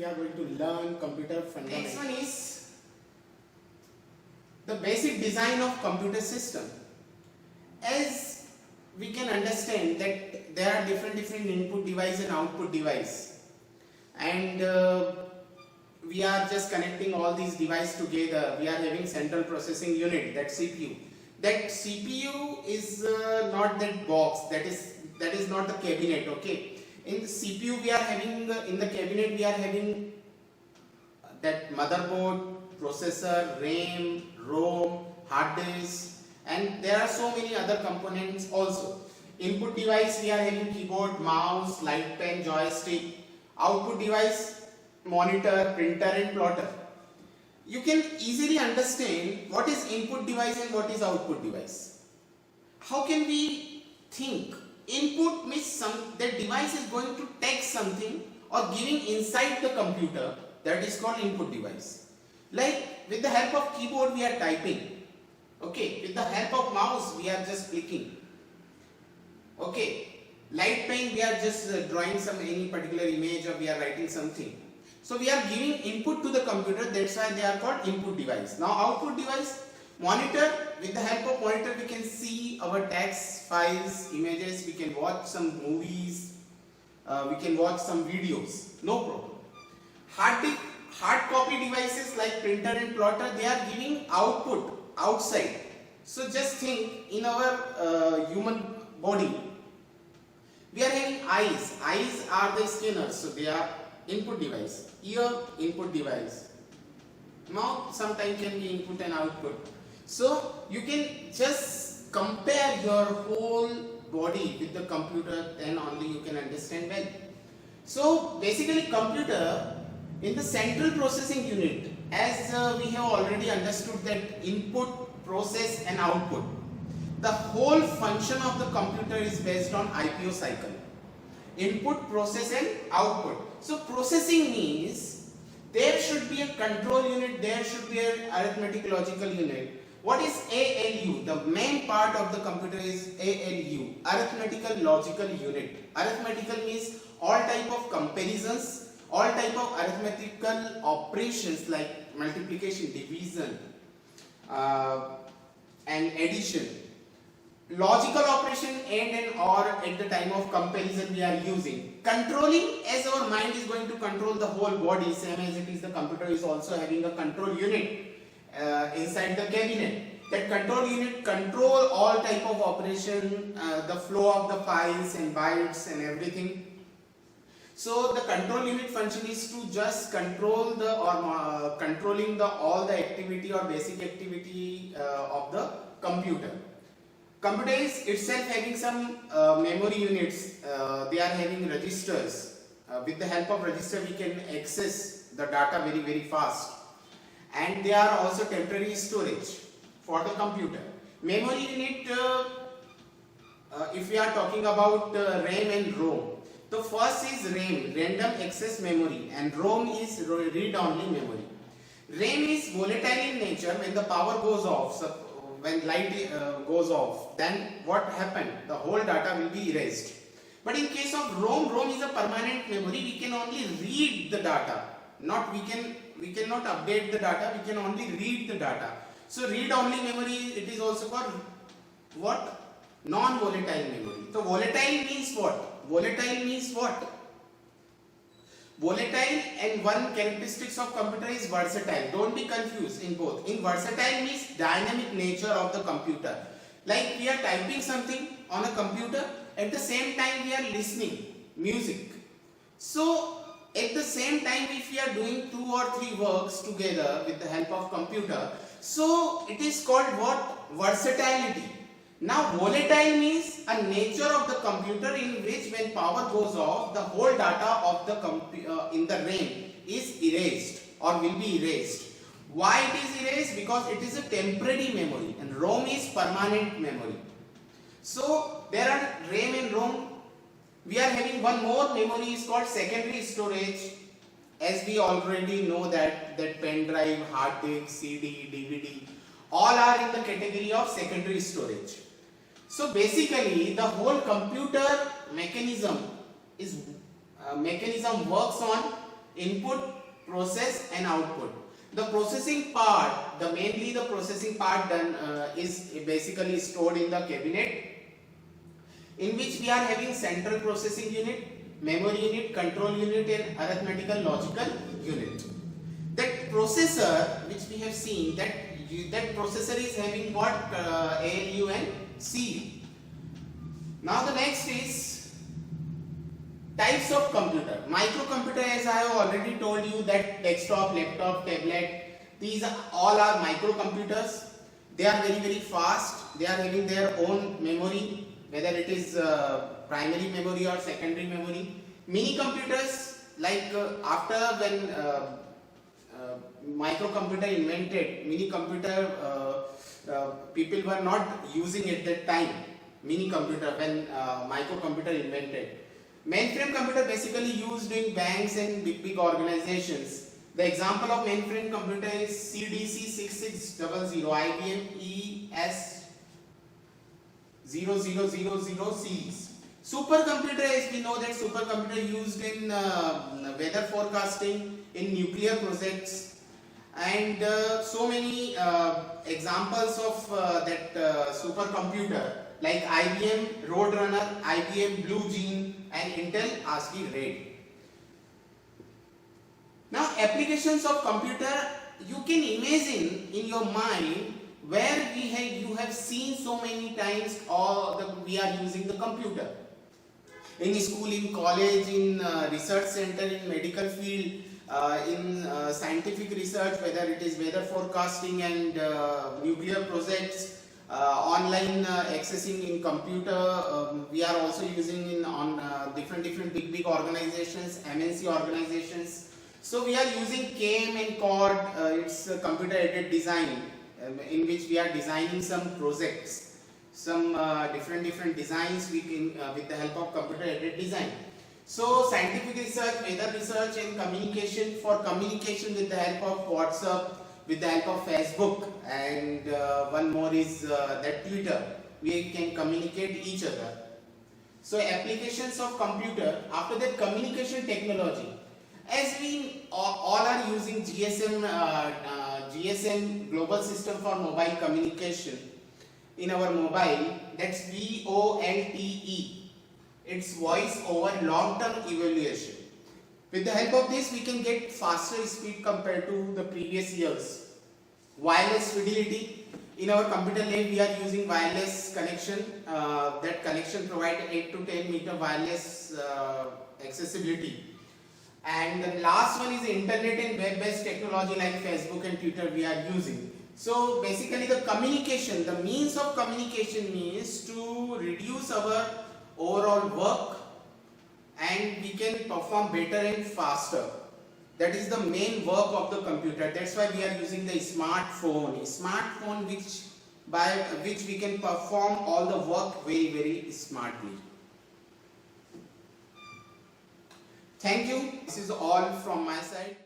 we are going to learn computer fundamentals. Next one is the basic design of computer system. As we can understand that there are different input device and output device, and we are just connecting all these devices together. We are having central processing unit, that CPU. That CPU is not that box, that is not the cabinet. Okay, in the CPU we are having, in the cabinet we are having that motherboard, processor, RAM, ROM, hard disk, and there are so many other components also. Input device we are having keyboard, mouse, light pen, joystick. Output device, monitor, printer and plotter. You can easily understand what is input device and what is output device. How can we think? Input means that device is going to text something or giving inside the computer, that is called input device. Like with the help of keyboard we are typing. Okay, with the help of mouse we are just clicking. Okay, light pen we are just drawing any particular image or we are writing something. So we are giving input to the computer, that's why they are called input device. Now output device, monitor, with the help of monitor we can see our text, files, images, we can watch some movies, we can watch some videos, no problem. Hard copy devices like printer and plotter, they are giving output outside. So just think, in our human body, we are having eyes. Eyes are the scanners, so they are input device. Ear, input device. Mouth sometimes can be input and output. So you can just compare your whole body with the computer, then only you can understand well. So basically computer, in the central processing unit, as we have already understood that input, process and output, the whole function of the computer is based on IPO cycle. Input, process and output. So processing means there should be a control unit, there should be an arithmetic logical unit. What is ALU? The main part of the computer is ALU, arithmetical logical unit. Arithmetical means all type of comparisons, all type of arithmetical operations like multiplication, division and addition. Logical operation and or at the time of comparison we are using. Controlling, as our mind is going to control the whole body, same as it is the computer is also having a control unit inside the cabinet. That control unit control all type of operation, the flow of the files and bytes and everything. So the control unit function is to just control the or controlling the all the activity or basic activity of the computer. Computer is itself having some memory units. They are having registers. With the help of register we can access the data very fast. And they are also temporary storage for the computer. Memory unit, if we are talking about RAM and ROM. The first is RAM, random access memory, and ROM is read-only memory. RAM is volatile in nature. When the power goes off, so when light goes off, then what happened? The whole data will be erased. But in case of ROM, ROM is a permanent memory. We can only read the data. We cannot update the data. We can only read the data. So read-only memory, it is also called what? Non-volatile memory. So volatile means what? Volatile means what? Volatile, and one characteristics of computer is versatile. Don't be confused in both. In versatile means dynamic nature of the computer. Like we are typing something on a computer, at the same time we are listening music. So at the same time if we are doing 2 or 3 works together with the help of computer, so it is called what? Versatility. Now volatile means a nature of the computer in which when power goes off, the whole data of the in the RAM is erased or will be erased. Why it is erased? Because it is a temporary memory and ROM is permanent memory. So there are RAM and ROM. We are having one more memory is called secondary storage. As we already know that pen drive, hard disk, CD, DVD, all are in the category of secondary storage. So basically the whole computer mechanism works on input, process and output. The processing part, mainly the processing part done is basically stored in the cabinet, in which we are having central processing unit, memory unit, control unit and arithmetical logical unit. That processor which we have seen, that processor is having what? ALU and CU. Now the next is types of computer. Microcomputer, as I have already told you, that desktop, laptop, tablet, these all are microcomputers. They are very fast. They are having their own memory, whether it is primary memory or secondary memory. Mini computers, like after when microcomputer invented, mini computer people were not using at that time. Mini computer when microcomputer invented. Mainframe computer basically used in banks and big organizations. The example of mainframe computer is CDC 6600, IBM ES0000 series. Supercomputer, as we know that supercomputer used in weather forecasting, in nuclear projects, and so many examples of that supercomputer like IBM Roadrunner, IBM Blue Gene and Intel ASCII RAID. Now applications of computer, you can imagine in your mind where you have seen so many times we are using the computer. In school, in college, in research center, in medical field, in scientific research, whether it is weather forecasting and nuclear projects, online accessing in computer, we are also using in different big organizations, MNC organizations. So we are using CAM and COD, it's computer aided design, in which we are designing some projects, some different designs we can with the help of computer aided design. So scientific research, weather research and communication, for communication with the help of WhatsApp, with the help of Facebook, and one more is that Twitter, we can communicate each other. So applications of computer. After that, communication technology. As we all are using GSM, GSM global system for mobile communication in our mobile, that's VoLTE. It's voice over long-term evaluation. With the help of this, we can get faster speed compared to the previous years. Wireless fidelity. In our computer lab, we are using wireless connection. That connection provides 8 to 10 meter wireless accessibility. And the last one is internet and web-based technology like Facebook and Twitter we are using. So basically the communication, the means of communication means to reduce our overall work and we can perform better and faster. That is the main work of the computer. That's why we are using the smartphone. Smartphone by which we can perform all the work very smartly. Thank you. This is all from my side.